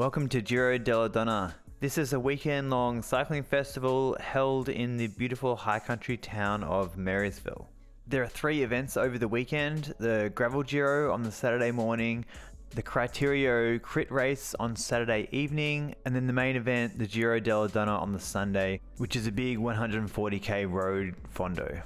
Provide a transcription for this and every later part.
Welcome to Giro Della Donna. This is a weekend-long cycling festival held in the beautiful high country town of Marysville. There are 3 events over the weekend: the Gravel Giro on the Saturday morning, the Criterio Crit Race on Saturday evening, and then the main event, the Giro Della Donna on the Sunday, which is a big 140k road fondo.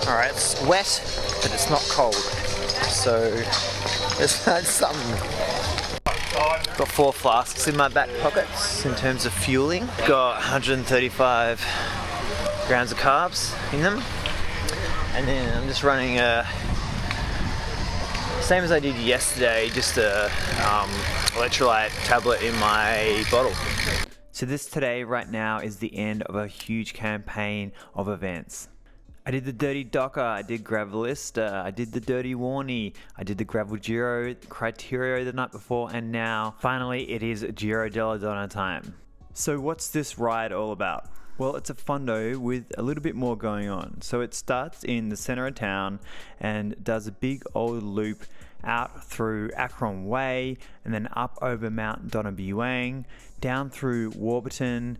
Alright, it's wet, but it's not cold, so let's find something. Got 4 flasks in my back pockets in terms of fueling. Got 135 grams of carbs in them, and then I'm just running same as I did yesterday, just a electrolyte tablet in my bottle. So this today, right now, is the end of a huge campaign of events. I did the Dirty Docker, I did Gravelista, I did the Dirty Warnie, I did the Gravel Giro, Criterio the night before, and now, finally, it is Giro Della Donna time. So what's this ride all about? Well, it's a fondo with a little bit more going on. So it starts in the center of town and does a big old loop out through Akron Way, and then up over Mount Donabewan, down through Warburton,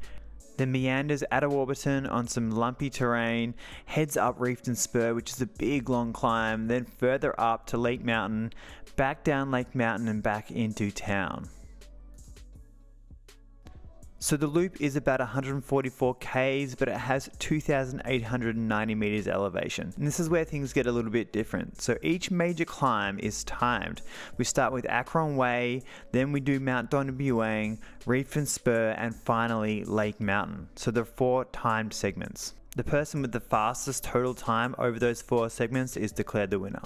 then meanders out of Warburton on some lumpy terrain, heads up Reefton Spur, which is a big long climb, then further up to Lake Mountain, back down Lake Mountain and back into town. So the loop is about 144 k's, but it has 2,890 meters elevation. And this is where things get a little bit different. So each major climb is timed. We start with Akron Way, then we do Mount Donabewan, Reefton Spur, and finally Lake Mountain. So there are 4 timed segments. The person with the fastest total time over those 4 segments is declared the winner.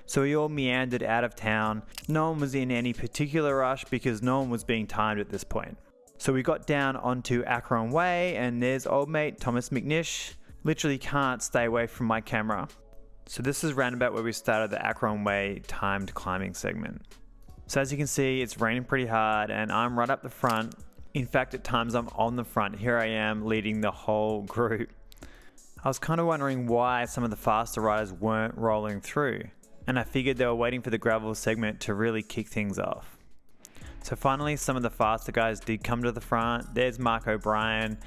So we all meandered out of town. No one was in any particular rush because no one was being timed at this point. So we got down onto Akron Way, and there's old mate Thomas McNish. Literally can't stay away from my camera. So this is roundabout where we started the Akron Way timed climbing segment. So as you can see, it's raining pretty hard and I'm right up the front. In fact, at times I'm on the front. Here I am leading the whole group. I was kind of wondering why some of the faster riders weren't rolling through, and I figured they were waiting for the gravel segment to really kick things off. So finally, some of the faster guys did come to the front. There's Mark O'Brien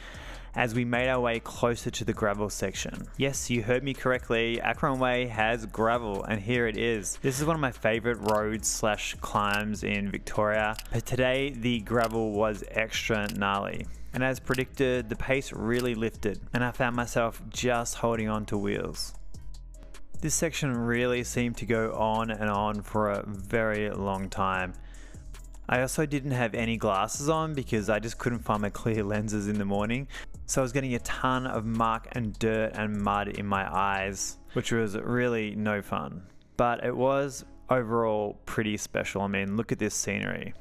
as we made our way closer to the gravel section. Yes, you heard me correctly. Akron Way has gravel, and here it is. This is one of my favorite roads / climbs in Victoria. But today, the gravel was extra gnarly. And as predicted, the pace really lifted, and I found myself just holding on to wheels. This section really seemed to go on and on for a very long time. I also didn't have any glasses on because I just couldn't find my clear lenses in the morning. So I was getting a ton of muck and dirt and mud in my eyes, which was really no fun. But it was overall pretty special. I mean, look at this scenery.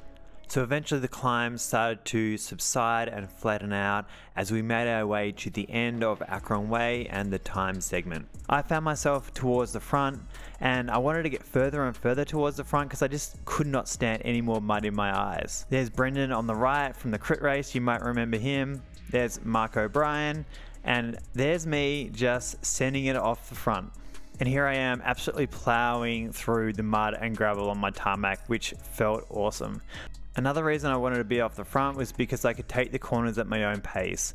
So eventually the climb started to subside and flatten out as we made our way to the end of Akron Way and the time segment. I found myself towards the front, and I wanted to get further and further towards the front because I just could not stand any more mud in my eyes. There's Brendan on the right from the crit race, you might remember him. There's Mark O'Brien, and there's me just sending it off the front. And here I am absolutely plowing through the mud and gravel on my tarmac, which felt awesome. Another reason I wanted to be off the front was because I could take the corners at my own pace.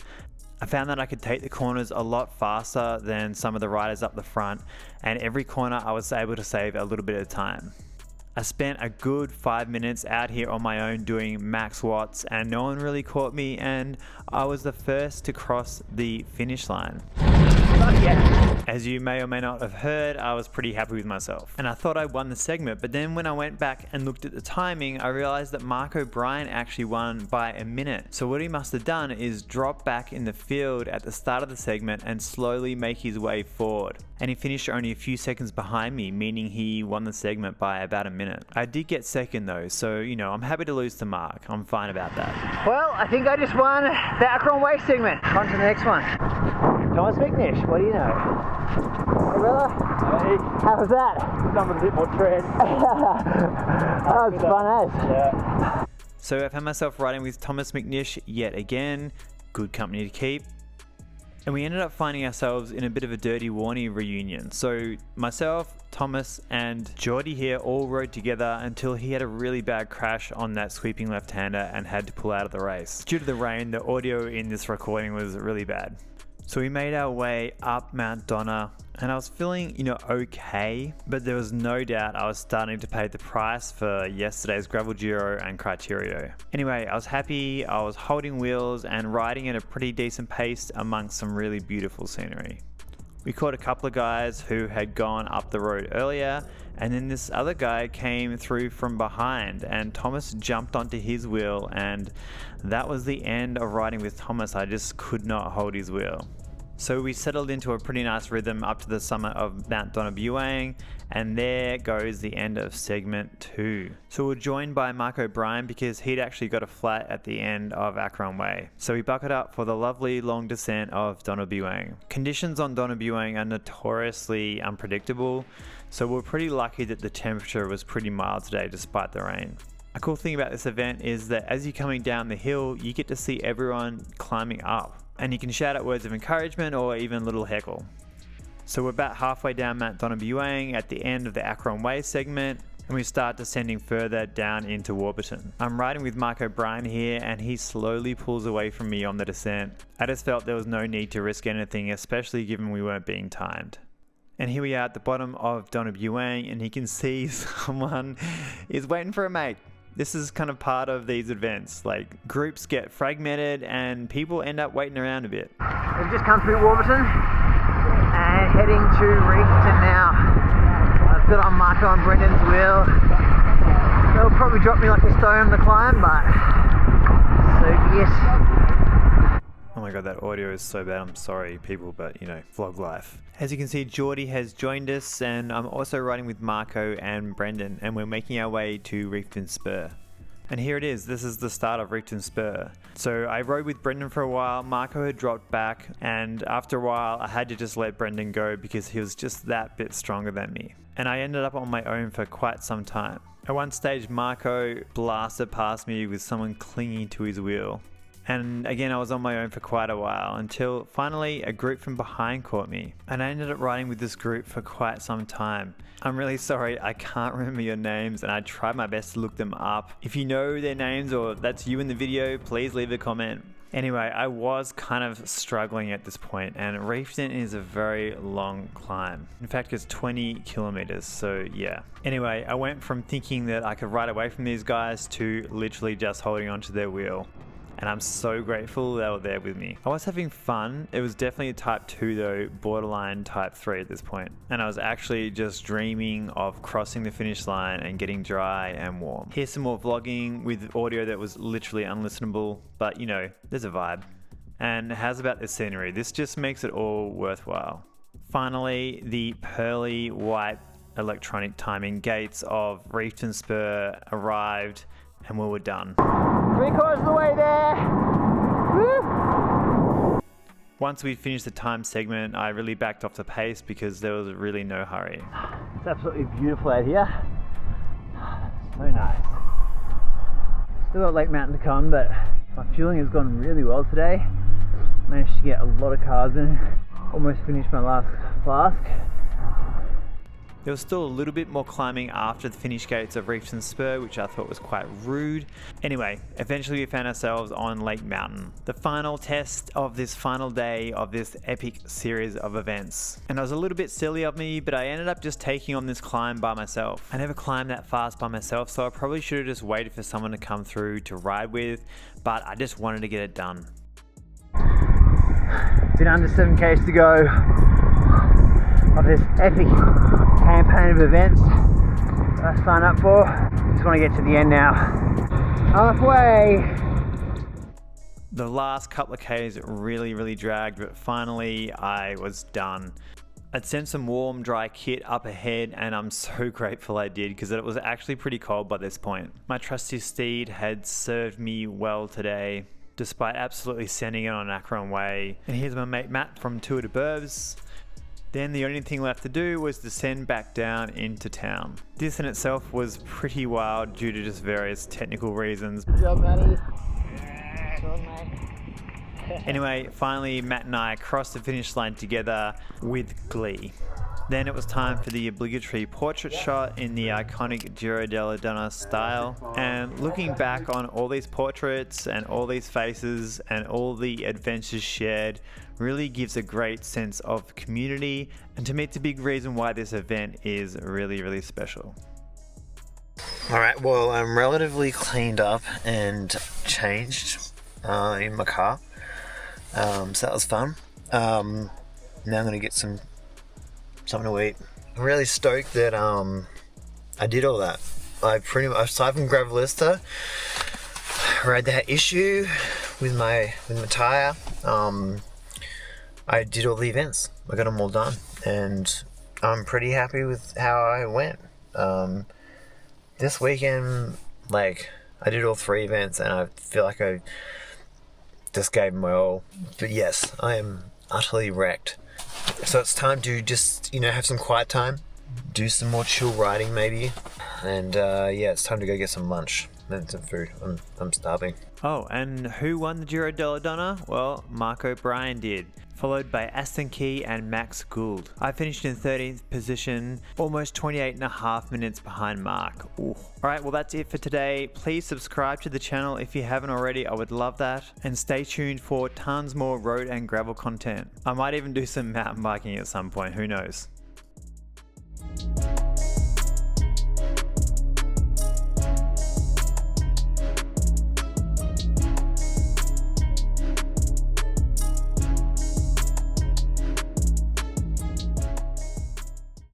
I found that I could take the corners a lot faster than some of the riders up the front, and every corner I was able to save a little bit of time. I spent a good 5 minutes out here on my own doing max watts, and no one really caught me, and I was the first to cross the finish line. Not yet. As you may or may not have heard, I was pretty happy with myself, and I thought I won the segment, but then when I went back and looked at the timing, I realized that Mark O'Brien actually won by a minute. So what he must have done is drop back in the field at the start of the segment and slowly make his way forward. And he finished only a few seconds behind me, meaning he won the segment by about a minute. I did get second though, so you know, I'm happy to lose to Mark. I'm fine about that. Well, I think I just won the Akron Way segment. On to the next one. Thomas McNish, what do you know? Hey brother. Hey. How was that? Something a bit more tread. Oh, it's fun as. Yeah. So I found myself riding with Thomas McNish yet again, good company to keep. And we ended up finding ourselves in a bit of a Dirty Warnie reunion. So myself, Thomas and Geordie here all rode together until he had a really bad crash on that sweeping left-hander and had to pull out of the race. Due to the rain, the audio in this recording was really bad. So we made our way up Mount Donna and I was feeling, okay, but there was no doubt I was starting to pay the price for yesterday's gravel Giro and Criterio. Anyway, I was happy, I was holding wheels and riding at a pretty decent pace amongst some really beautiful scenery. We caught a couple of guys who had gone up the road earlier, and then this other guy came through from behind and Thomas jumped onto his wheel, and that was the end of riding with Thomas. I just could not hold his wheel. So we settled into a pretty nice rhythm up to the summit of Mount Donna Buang, and there goes the end of segment 2. So we're joined by Mark O'Brien because he'd actually got a flat at the end of Akron Way. So we buckled up for the lovely long descent of Donna Buang. Conditions on Donna Buang are notoriously unpredictable, so we're pretty lucky that the temperature was pretty mild today despite the rain. A cool thing about this event is that as you're coming down the hill, you get to see everyone climbing up. And you can shout out words of encouragement or even a little heckle. So we're about halfway down Mount Donna Buang at the end of the Akron Way segment, and we start descending further down into Warburton. I'm riding with Mark O'Brien here and he slowly pulls away from me on the descent. I just felt there was no need to risk anything, especially given we weren't being timed. And here we are at the bottom of Donna Buang and you can see someone is waiting for a mate. This is kind of part of these events, like groups get fragmented and people end up waiting around a bit. We've just come through Warburton and heading to Reefton now. I've got on Marco and Brendan's wheel. They'll probably drop me like a stone on the climb, but so be it. Oh my god, that audio is so bad. I'm sorry people, but vlog life. As you can see, Geordie has joined us and I'm also riding with Marco and Brendan and we're making our way to Reefton Spur. And here it is, this is the start of Reefton Spur. So I rode with Brendan for a while, Marco had dropped back, and after a while I had to just let Brendan go because he was just that bit stronger than me. And I ended up on my own for quite some time. At one stage, Marco blasted past me with someone clinging to his wheel. And again, I was on my own for quite a while until finally a group from behind caught me. And I ended up riding with this group for quite some time. I'm really sorry, I can't remember your names and I tried my best to look them up. If you know their names or that's you in the video, please leave a comment. Anyway, I was kind of struggling at this point and Reefton is a very long climb. In fact, it's 20 kilometers, so yeah. Anyway, I went from thinking that I could ride away from these guys to literally just holding onto their wheel. And I'm so grateful they were there with me. I was having fun. It was definitely a type 2 though, borderline type 3 at this point. And I was actually just dreaming of crossing the finish line and getting dry and warm. Here's some more vlogging with audio that was literally unlistenable, but there's a vibe. And how's about this scenery? This just makes it all worthwhile. Finally, the pearly white electronic timing gates of Reefton Spur arrived and we were done. 3/4 of the way there. Woo! Once we finished the time segment, I really backed off the pace because there was really no hurry. It's absolutely beautiful out here. So nice. Still got Lake Mountain to come, but my fueling has gone really well today. Managed to get a lot of cars in. Almost finished my last flask. There was still a little bit more climbing after the finish gates of Reefton Spur, which I thought was quite rude. Anyway, eventually we found ourselves on Lake Mountain, the final test of this final day of this epic series of events. And it was a little bit silly of me, but I ended up just taking on this climb by myself. I never climbed that fast by myself, so I probably should have just waited for someone to come through to ride with, but I just wanted to get it done. Been under 7Ks to go of this epic campaign of events that I signed up for. Just want to get to the end now. Halfway. The last couple of Ks really dragged, but finally I was done. I'd sent some warm, dry kit up ahead and I'm so grateful I did because it was actually pretty cold by this point. My trusty steed had served me well today, despite absolutely sending it on Akron Way. And here's my mate Matt from Tour de Burbs. Then the only thing left to do was descend back down into town. This in itself was pretty wild due to just various technical reasons. Good job, Matty. Anyway, finally Matt and I crossed the finish line together with glee. Then it was time for the obligatory portrait shot in the iconic Giro Della Donna style. And looking back on all these portraits and all these faces and all the adventures shared really gives a great sense of community, and to me it's a big reason why this event is really, really special. Alright, well, I'm relatively cleaned up and changed in my car. So that was fun. Now I'm going to get something to eat. I'm really stoked that I did all that. Aside from Gravelista, I had that issue with my tyre. I did all the events. I got them all done, and I'm pretty happy with how I went. This weekend, like, I did all 3 events, and I feel like I just gave my all. But yes, I am utterly wrecked. So it's time to just, have some quiet time, do some more chill riding maybe, and yeah, it's time to go get some lunch and some food. I'm starving. Oh, and who won the Giro Della Donna? Well, Mark O'Brien did, followed by Aston Key and Max Gould. I finished in 13th position, almost 28.5 minutes behind Mark. Ooh. Alright, well that's it for today. Please subscribe to the channel if you haven't already, I would love that. And stay tuned for tons more road and gravel content. I might even do some mountain biking at some point, who knows.